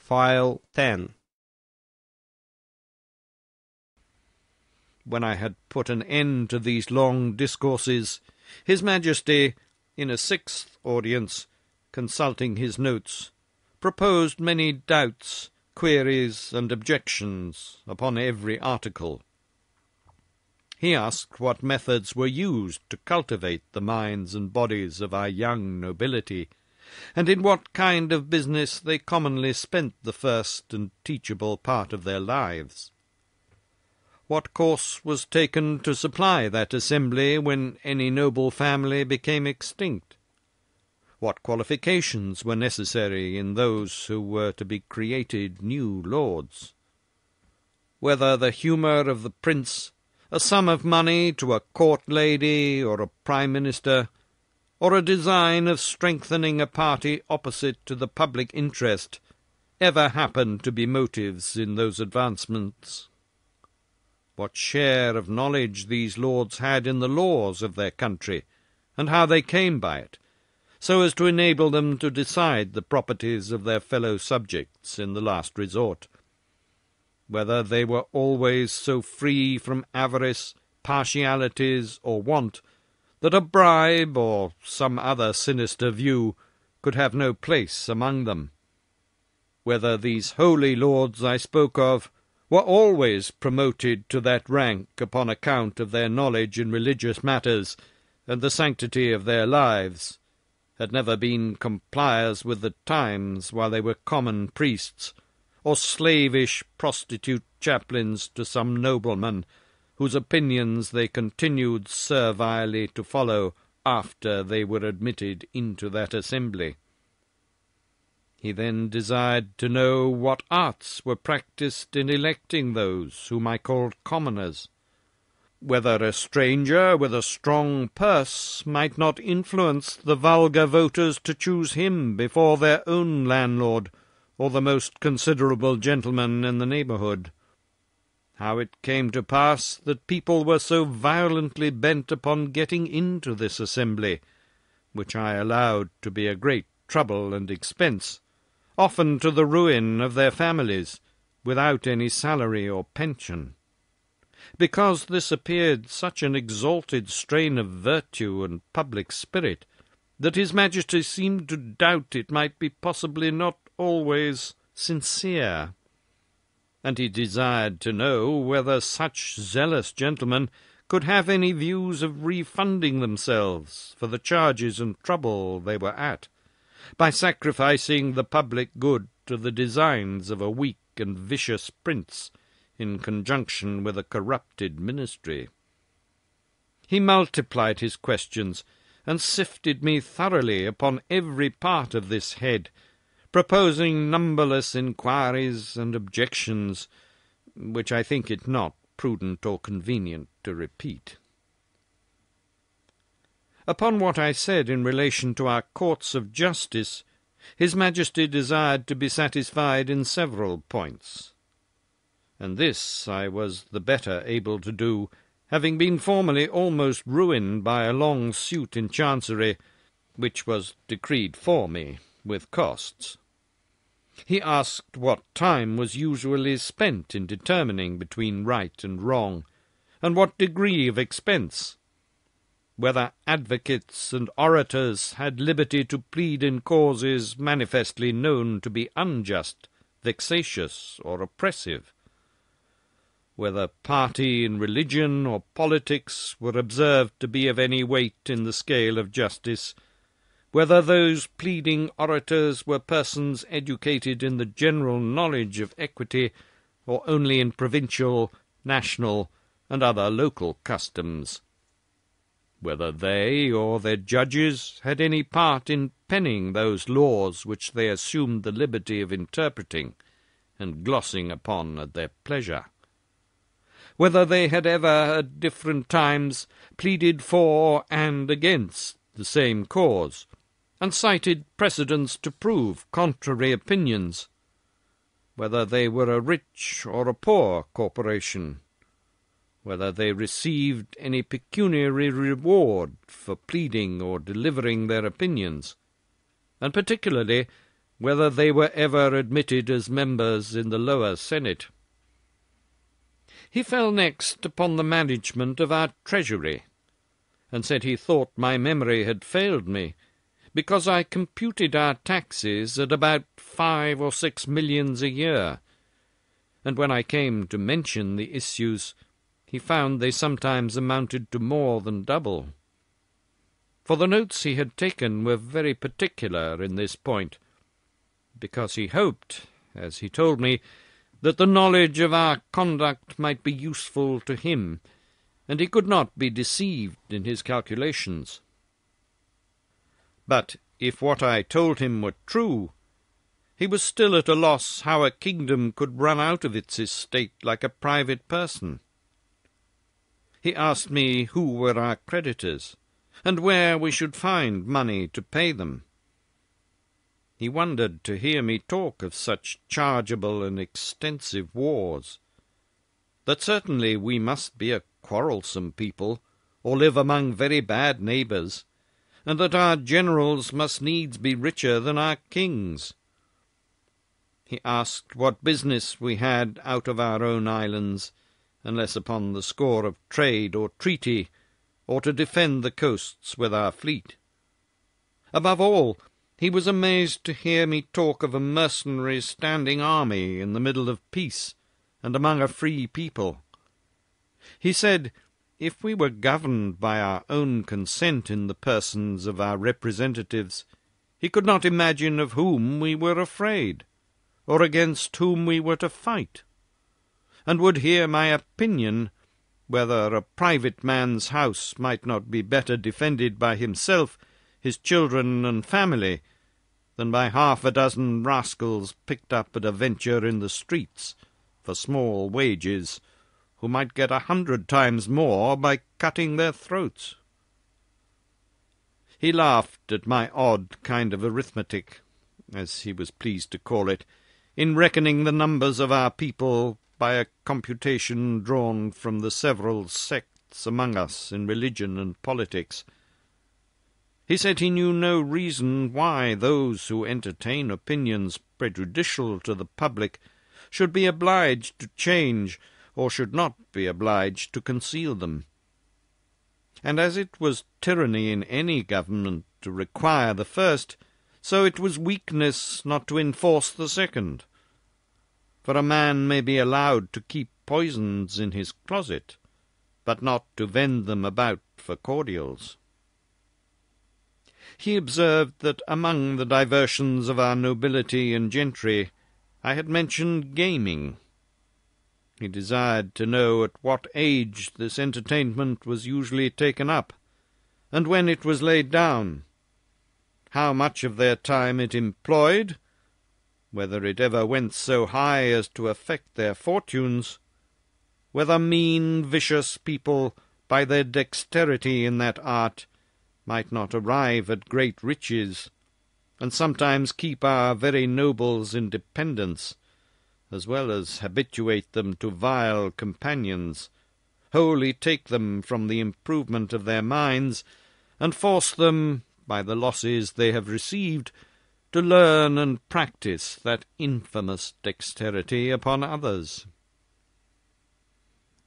File 10. When I had put an end to these long discourses, His Majesty, in a sixth audience, consulting his notes, proposed many doubts, queries, and objections upon every article. He asked what methods were used to cultivate the minds and bodies of our young nobility, and in what kind of business they commonly spent the first and teachable part of their lives. What course was taken to supply that assembly when any noble family became extinct? What qualifications were necessary in those who were to be created new lords? Whether the humour of the prince, a sum of money to a court lady or a prime minister, or a design of strengthening a party opposite to the public interest, ever happened to be motives in those advancements? What share of knowledge these lords had in the laws of their country, and how they came by it, so as to enable them to decide the properties of their fellow subjects in the last resort? Whether they were always so free from avarice, partialities, or want, that a bribe or some other sinister view could have no place among them? Whether these holy lords I spoke of were always promoted to that rank upon account of their knowledge in religious matters and the sanctity of their lives, had never been compliers with the times while they were common priests, or slavish prostitute chaplains to some nobleman, whose opinions they continued servilely to follow after they were admitted into that assembly. He then desired to know what arts were practised in electing those whom I called commoners, whether a stranger with a strong purse might not influence the vulgar voters to choose him before their own landlord, or the most considerable gentleman in the neighbourhood. How it came to pass that people were so violently bent upon getting into this assembly, which I allowed to be a great trouble and expense, often to the ruin of their families, without any salary or pension. Because this appeared such an exalted strain of virtue and public spirit, that His Majesty seemed to doubt it might be possibly not always sincere, and he desired to know whether such zealous gentlemen could have any views of refunding themselves for the charges and trouble they were at, by sacrificing the public good to the designs of a weak and vicious prince, in conjunction with a corrupted ministry. He multiplied his questions, and sifted me thoroughly upon every part of this head, proposing numberless inquiries and objections, which I think it not prudent or convenient to repeat. Upon what I said in relation to our courts of justice, His Majesty desired to be satisfied in several points, and this I was the better able to do, having been formerly almost ruined by a long suit in Chancery, which was decreed for me, with costs. He asked what time was usually spent in determining between right and wrong, and what degree of expense, whether advocates and orators had liberty to plead in causes manifestly known to be unjust, vexatious, or oppressive, whether party in religion or politics were observed to be of any weight in the scale of justice, whether those pleading orators were persons educated in the general knowledge of equity, or only in provincial, national, and other local customs, whether they or their judges had any part in penning those laws which they assumed the liberty of interpreting and glossing upon at their pleasure, whether they had ever at different times pleaded for and against the same cause, and cited precedents to prove contrary opinions, whether they were a rich or a poor corporation, whether they received any pecuniary reward for pleading or delivering their opinions, and particularly whether they were ever admitted as members in the lower Senate. He fell next upon the management of our treasury, and said he thought my memory had failed me, because I computed our taxes at about 5 or 6 millions a year, and when I came to mention the issues, he found they sometimes amounted to more than double. For the notes he had taken were very particular in this point, because he hoped, as he told me, that the knowledge of our conduct might be useful to him, and he could not be deceived in his calculations. But if what I told him were true, he was still at a loss how a kingdom could run out of its estate like a private person. He asked me who were our creditors, and where we should find money to pay them. He wondered to hear me talk of such chargeable and extensive wars, that certainly we must be a quarrelsome people, or live among very bad neighbours, and that our generals must needs be richer than our kings. He asked what business we had out of our own islands, unless upon the score of trade or treaty, or to defend the coasts with our fleet. Above all, he was amazed to hear me talk of a mercenary standing army in the middle of peace, and among a free people. He said, if we were governed by our own consent in the persons of our representatives, he could not imagine of whom we were afraid, or against whom we were to fight, and would hear my opinion whether a private man's house might not be better defended by himself, his children and family, than by 6 rascals picked up at a venture in the streets for small wages, who might get 100 times more by cutting their throats. He laughed at my odd kind of arithmetic, as he was pleased to call it, in reckoning the numbers of our people by a computation drawn from the several sects among us in religion and politics. He said he knew no reason why those who entertain opinions prejudicial to the public should be obliged to change, or should not be obliged to conceal them. And as it was tyranny in any government to require the first, so it was weakness not to enforce the second. For a man may be allowed to keep poisons in his closet, but not to vend them about for cordials. He observed that among the diversions of our nobility and gentry I had mentioned gaming. He desired to know at what age this entertainment was usually taken up, and when it was laid down, how much of their time it employed, whether it ever went so high as to affect their fortunes, whether mean, vicious people, by their dexterity in that art, might not arrive at great riches, and sometimes keep our very nobles in dependence, as well as habituate them to vile companions, wholly take them from the improvement of their minds, and force them, by the losses they have received, to learn and practice that infamous dexterity upon others.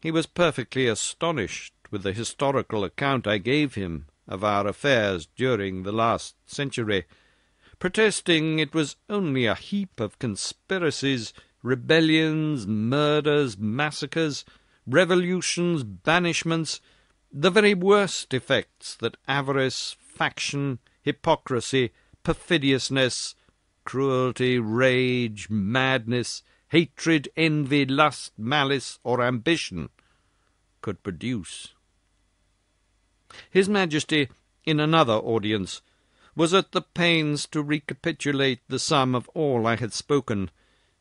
He was perfectly astonished with the historical account I gave him of our affairs during the last century, protesting it was only a heap of conspiracies, rebellions, murders, massacres, revolutions, banishments, the very worst effects that avarice, faction, hypocrisy, perfidiousness, cruelty, rage, madness, hatred, envy, lust, malice, or ambition could produce. His Majesty, in another audience, was at the pains to recapitulate the sum of all I had spoken,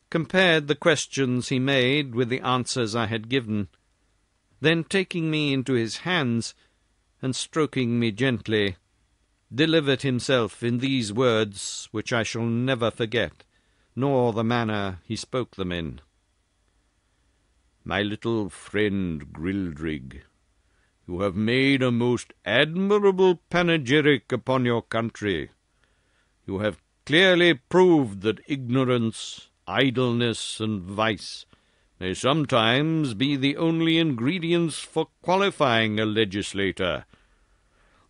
compared the questions he made with the answers I had given, then taking me into his hands, and stroking me gently, delivered himself in these words, which I shall never forget, nor the manner he spoke them in. "My little friend Grildrig, you have made a most admirable panegyric upon your country. You have clearly proved that ignorance, idleness, and vice may sometimes be the only ingredients for qualifying a legislator,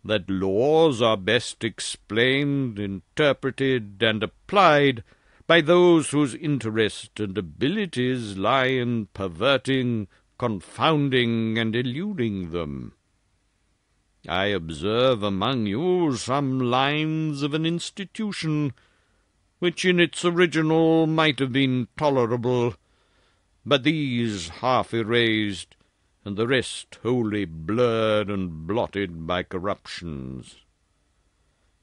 that laws are best explained, interpreted, and applied by those whose interest and abilities lie in perverting, confounding, and eluding them. I observe among you some lines of an institution which in its original might have been tolerable, but these half erased, and the rest wholly blurred and blotted by corruptions.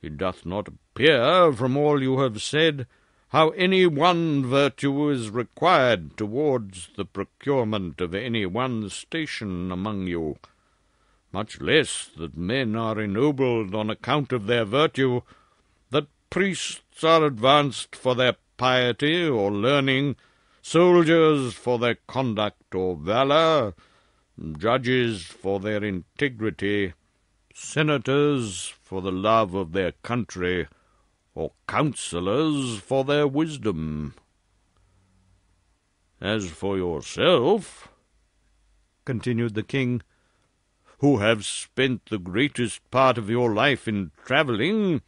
It doth not appear from all you have said how any one virtue is required towards the procurement of any one station among you, much less that men are ennobled on account of their virtue, that priests are advanced for their piety or learning, soldiers for their conduct or valour, judges for their integrity, senators for the love of their country, or counsellors for their wisdom. As for yourself, continued the king, who have spent the greatest part of your life in travelling,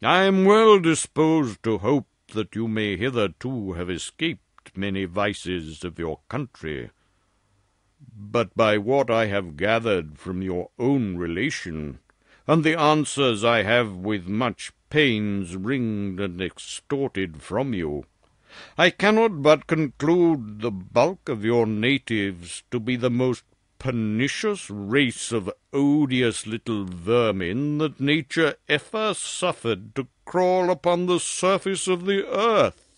I am well disposed to hope that you may hitherto have escaped many vices of your country. But by what I have gathered from your own relation, and the answers I have with much pains wringed and extorted from you, I cannot but conclude the bulk of your natives to be the most pernicious race of odious little vermin that nature ever suffered to crawl upon the surface of the earth.